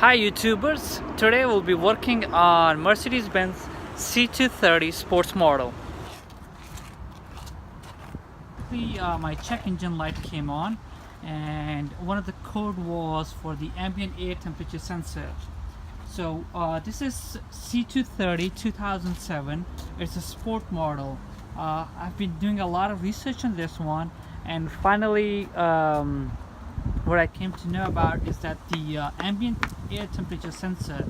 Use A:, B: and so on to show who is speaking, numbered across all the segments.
A: Hi YouTubers, today we'll be working on Mercedes Benz C230 Sports model. My check engine light came on and one of the code was for the ambient air temperature sensor. So this is C230 2007. It's a sport model. I've been doing a lot of research on this one, and finally what I came to know about is that the ambient air temperature sensor,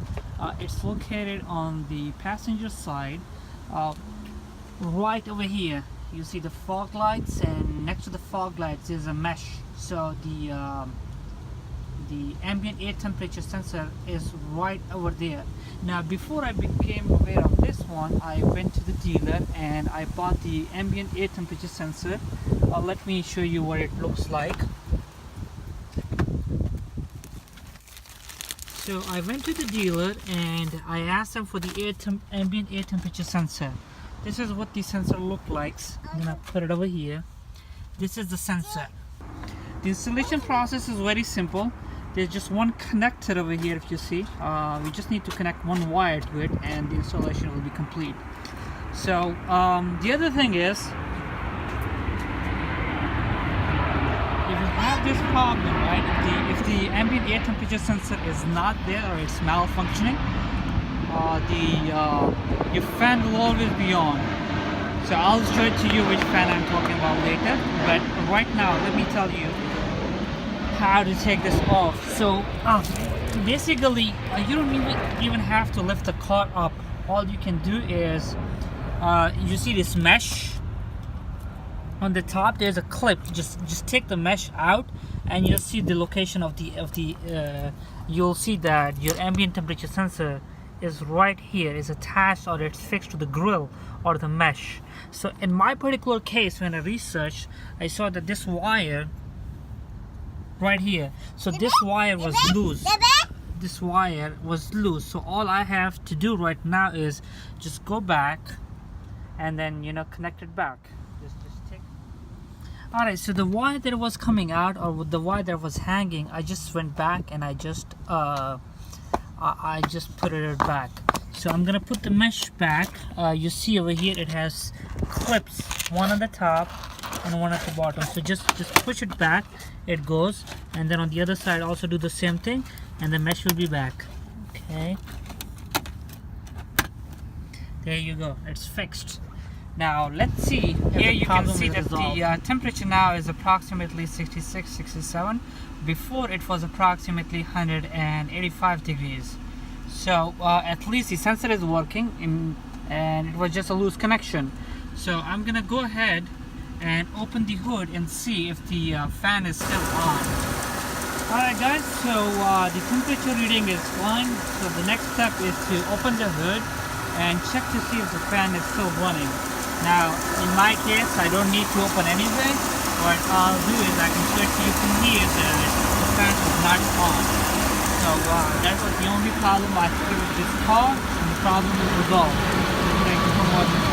A: it's located on the passenger side, right over here. You see the fog lights, and next to the fog lights is a mesh. So the ambient air temperature sensor is right over there. Now before I became aware of this one, I went to the dealer and I bought the ambient air temperature sensor. Let me show you what it looks like. So I went to the dealer and I asked them for the ambient air temperature sensor. This is what the sensor looks like. I'm gonna put it over here. This is the sensor. The installation process is very simple. There's just one connector over here, if you see. We just need to connect one wire to it and the installation will be complete. So the other thing is, if you have this problem, right, if the ambient air temperature sensor is not there or it's malfunctioning, your fan will always be on. So I'll show it to you which fan I'm talking about later, but right now let me tell you how to take this off. So basically you don't even have to lift the car up. All you can do is you see this mesh on the top, there's a clip. Just take the mesh out and you'll see the location of the you'll see that your ambient temperature sensor is right here, is attached or it's fixed to the grill or the mesh. So in my particular case, when I researched, I saw that this wire right here, so this wire was loose. This wire was loose. So all I have to do right now is just go back and then connect it back. Just take. Alright, so the wire that was coming out, or the wire that was hanging, I just went back and I just put it back. So I'm gonna put the mesh back. You see over here it has clips, one on the top and one at the bottom. So just push it back, it goes, and then on the other side also do the same thing, and the mesh will be back. Okay, there you go, it's fixed. Now let's see. Here you can see that the temperature now is approximately 66, 67. Before it was approximately 185 degrees. So at least the sensor is working, and it was just a loose connection. So I'm gonna go ahead and open the hood and see if the fan is still on. Alright guys, so the temperature reading is fine. So the next step is to open the hood and check to see if the fan is still running. Now in my case, I don't need to open anyway. What I'll do is I can show it to you from here that the fan is not on. So that was the only problem I had with this car, and the problem is resolved. Thank you for watching.